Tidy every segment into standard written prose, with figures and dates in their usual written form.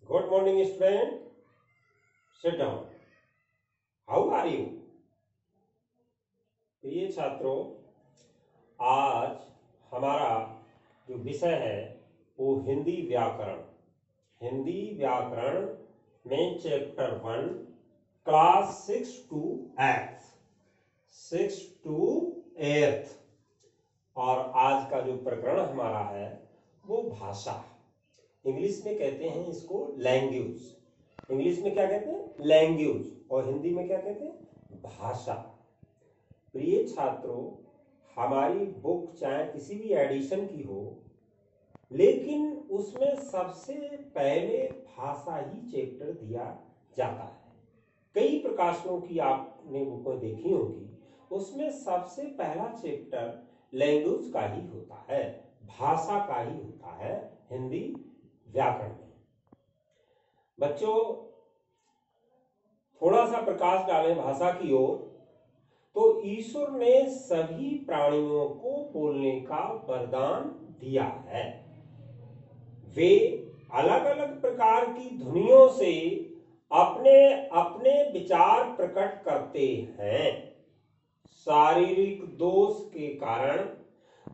Good morning, student. Sit down. How are you? प्रिय छात्रों, आज हमारा जो विषय है वो हिंदी व्याकरण। हिंदी व्याकरण में चैप्टर 1 क्लास 6 to 8th और आज का जो प्रकरण हमारा है वो भाषा। इंग्लिश में कहते हैं इसको लैंग्वेज। इंग्लिश में क्या कहते हैं? लैंग्वेज। और हिंदी में क्या कहते हैं? भाषा। प्रिय छात्रों, हमारी बुक चाहे किसी भी एडिशन की हो, लेकिन उसमें सबसे पहले भाषा ही चैप्टर दिया जाता है। कई प्रकाशनों की आपने बुकों देखी होगी, उसमें सबसे पहला चैप्टर लैंग्वेज का ही होता है, भाषा का ही होता है हिंदी व्याकरण में। बच्चों, थोड़ा सा प्रकाश डालें भाषा की ओर, तो ईश्वर ने सभी प्राणियों को बोलने का वरदान दिया है। वे अलग अलग प्रकार की ध्वनियों से अपने अपने विचार प्रकट करते हैं। शारीरिक दोष के कारण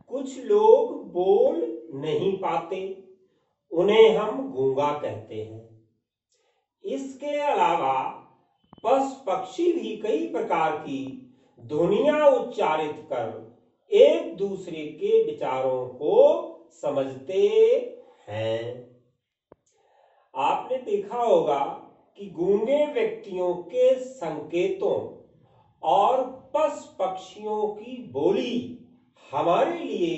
कुछ लोग बोल नहीं पाते, उन्हें हम गूंगा कहते हैं। इसके अलावा पशु पक्षी भी कई प्रकार की ध्वनियां उच्चारित कर एक दूसरे के विचारों को समझते हैं। आपने देखा होगा कि गूंगे व्यक्तियों के संकेतों और पशु पक्षियों की बोली हमारे लिए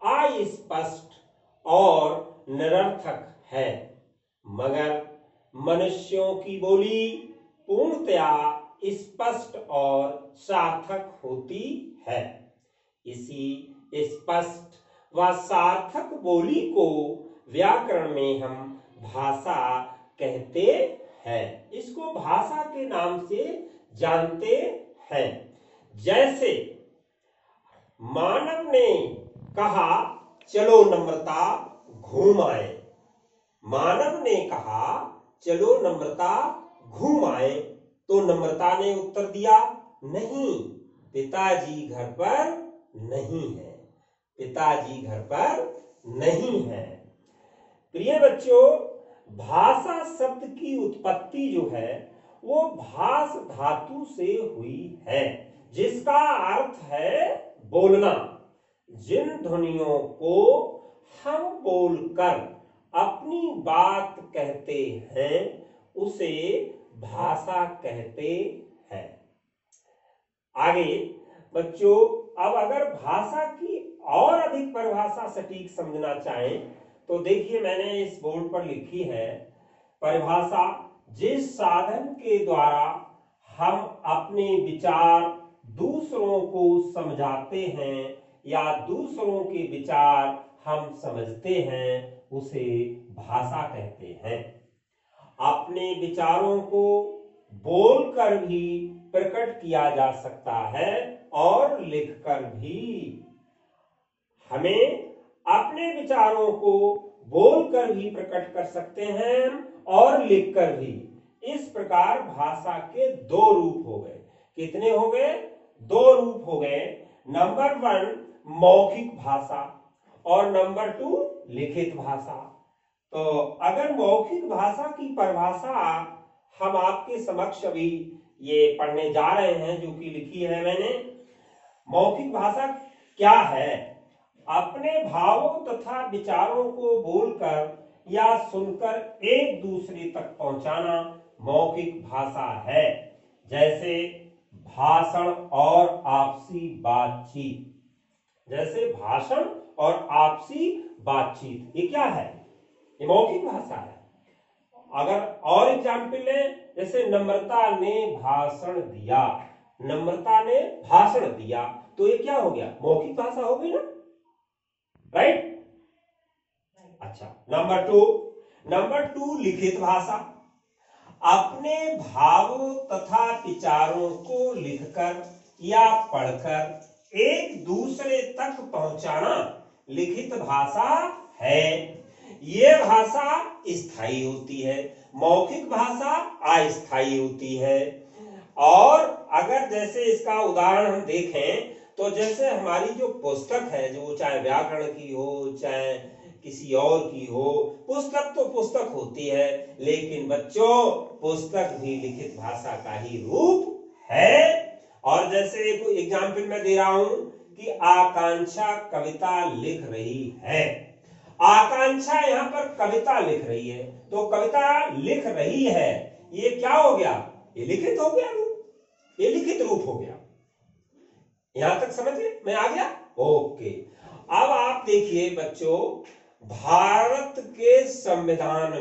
अस्पष्ट और निरर्थक है, मगर मनुष्यों की बोली पूर्णतया स्पष्ट और सार्थक होती है। इसी स्पष्ट व सार्थक बोली को व्याकरण में हम भाषा कहते हैं। इसको भाषा के नाम से जानते हैं। जैसे मानव ने कहा, चलो नम्रता घूम आए। मानव ने कहा, चलो नम्रता घूम आए, तो नम्रता ने उत्तर दिया, नहीं, पिताजी घर पर नहीं है। पिताजी घर पर नहीं है। प्रिय बच्चों, भाषा शब्द की उत्पत्ति जो है वो भास धातु से हुई है, जिसका अर्थ है बोलना। जिन ध्वनियों को हम बोलकर अपनी बात कहते हैं उसे भाषा कहते हैं। आगे बच्चों, अब अगर भाषा की और अधिक परिभाषा सटीक समझना चाहें तो देखिए, मैंने इस बोर्ड पर लिखी है परिभाषा, जिस साधन के द्वारा हम अपने विचार दूसरों को समझाते हैं या दूसरों के विचार हम समझते हैं, उसे भाषा कहते हैं। अपने विचारों को बोलकर भी प्रकट किया जा सकता है और लिखकर भी। हमें अपने विचारों को बोलकर भी प्रकट कर सकते हैं और लिखकर भी। इस प्रकार भाषा के दो रूप हो गए। कितने हो गए? दो रूप हो गए। नंबर 1 मौखिक भाषा और नंबर 2 लिखित भाषा। तो अगर मौखिक भाषा की परिभाषा हम आपके समक्ष अभी ये पढ़ने जा रहे हैं, जो कि लिखी है मैंने। मौखिक भाषा क्या है? अपने भावों तथा विचारों को बोलकर या सुनकर एक दूसरे तक पहुंचाना मौखिक भाषा है। जैसे भाषण और आपसी बातचीत। जैसे भाषण और आपसी बातचीत, ये क्या है? ये मौखिक भाषा है। अगर और एग्जाम्पल लें, जैसे नम्रता ने भाषण दिया। नम्रता ने भाषण दिया, तो ये क्या हो गया? मौखिक भाषा हो गई ना, राइट? अच्छा, नंबर टू लिखित भाषा। अपने भावों तथा विचारों को लिखकर या पढ़कर एक दूसरे तक पहुंचाना लिखित भाषा है। ये भाषा स्थायी होती है, मौखिक भाषा अस्थायी होती है। और अगर जैसे इसका उदाहरण हम देखें तो जैसे हमारी जो पुस्तक है, जो चाहे व्याकरण की हो चाहे किसी और की हो, पुस्तक तो पुस्तक होती है, लेकिन बच्चों पुस्तक भी लिखित भाषा का ही रूप है। और जैसे एक एग्जाम्पल मैं दे रहा हूं कि आकांक्षा कविता लिख रही है, आकांक्षा यहां पर कविता लिख रही है, तो कविता लिख रही है, ये क्या हो गया, ये लिखित हो गया रूप, ये लिखित रूप हो गया। यहां तक समझ गए, मैं आ गया, ओके। अब आप देखिए बच्चों, भारत के संविधान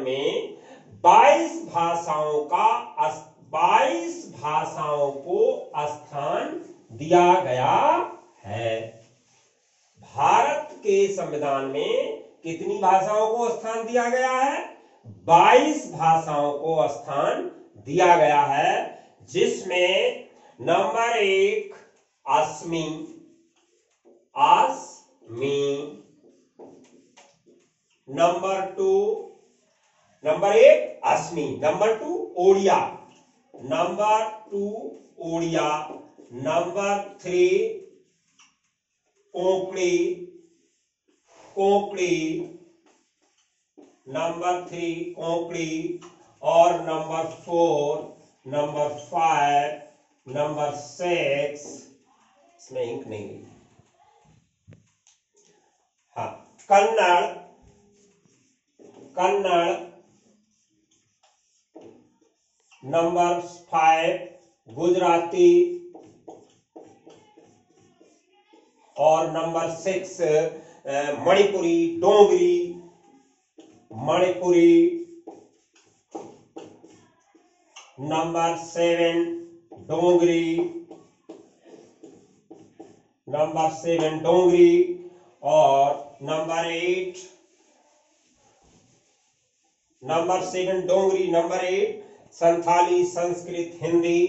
में 22 भाषाओं को स्थान दिया गया है। भारत के संविधान में कितनी भाषाओं को स्थान दिया गया है? 22 भाषाओं को स्थान दिया गया है, जिसमें नंबर 1 असमी, नंबर 1 असमी, नंबर 2 ओडिया, नंबर 3 कोंकणी, और नंबर 4, नंबर 5, नंबर 6, इसमें इंक नहीं है, हाँ, कन्नड़, नंबर 5 गुजराती, और नंबर 6 मणिपुरी, नंबर 7 डोगरी, और नंबर 8 संथाली, संस्कृत, हिंदी,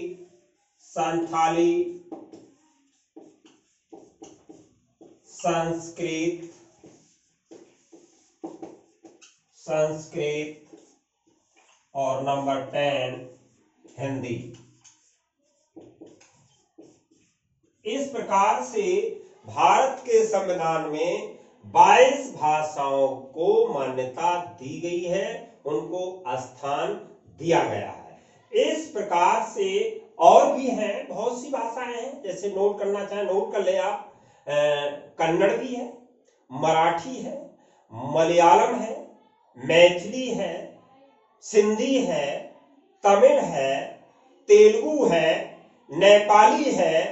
संस्कृत, और नंबर 10 हिंदी। इस प्रकार से भारत के संविधान में 22 भाषाओं को मान्यता दी गई है, उनको स्थान दिया गया है। इस प्रकार से और भी हैं, बहुत सी भाषाएं हैं, जैसे नोट करना चाहे नोट कर ले आप। कन्नड़ भी है, मराठी है, मलयालम है, मैथिली है, सिंधी है, तमिल है, तेलुगु है, नेपाली है,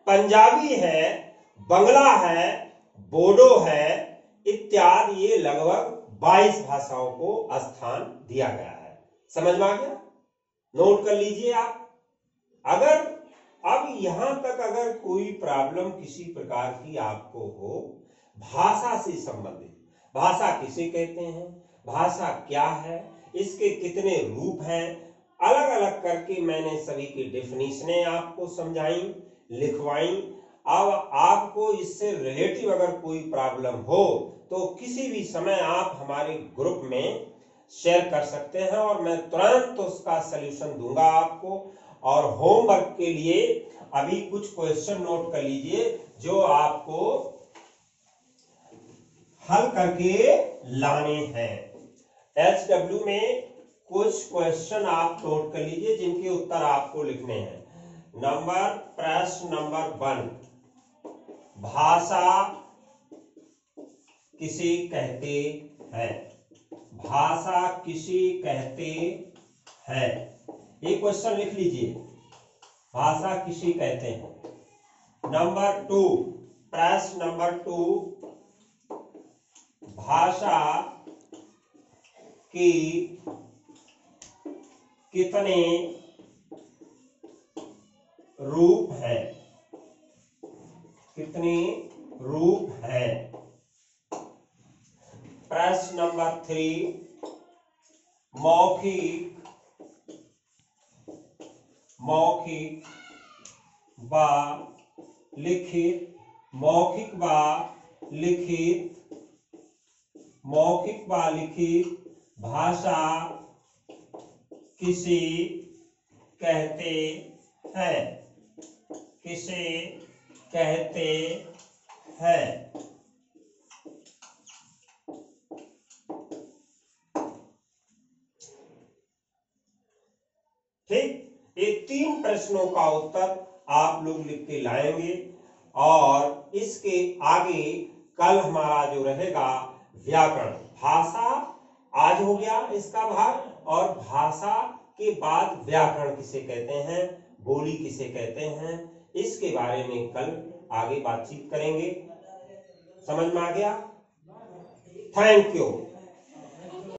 पंजाबी है, बंगला है, बोडो है, इत्यादि। ये लगभग 22 भाषाओं को स्थान दिया गया है। समझ में आ गया? नोट कर लीजिए आप। अगर अब यहां तक अगर कोई प्रॉब्लम किसी प्रकार की आपको हो भाषा से संबंधित, भाषा किसे कहते हैं, भाषा क्या है, इसके कितने रूप हैं, अलग अलग करके मैंने सभी की डेफिनेशनें आपको समझाई, लिखवाई। अब आपको इससे रिलेटिव अगर कोई प्रॉब्लम हो तो किसी भी समय आप हमारे ग्रुप में शेयर कर सकते हैं और मैं तुरंत उसका सलूशन दूंगा आपको। और होमवर्क के लिए अभी कुछ क्वेश्चन नोट कर लीजिए जो आपको हल करके लाने हैं। HW में कुछ क्वेश्चन आप नोट कर लीजिए जिनके उत्तर आपको लिखने हैं। प्रश्न नंबर 1, भाषा किसे कहते हैं? भाषा किसे कहते हैं? ये क्वेश्चन लिख लीजिए, भाषा किसे कहते हैं। नंबर 2, प्रश्न नंबर 2, भाषा की कितने रूप है? कितने रूप है? प्रश्न नंबर 3, मौखिक व लिखित, मौखिक व लिखित, मौखिक व लिखित भाषा किसे कहते हैं? किसे कहते हैं? ठीक, ये 3 प्रश्नों का उत्तर आप लोग लिख के लाएंगे और इसके आगे कल हमारा जो रहेगा व्याकरण, भाषा आज हो गया इसका भाग, और भाषा के बाद व्याकरण किसे कहते हैं, बोली किसे कहते हैं, इसके बारे में कल आगे बातचीत करेंगे। समझ में आ गया? Thank you.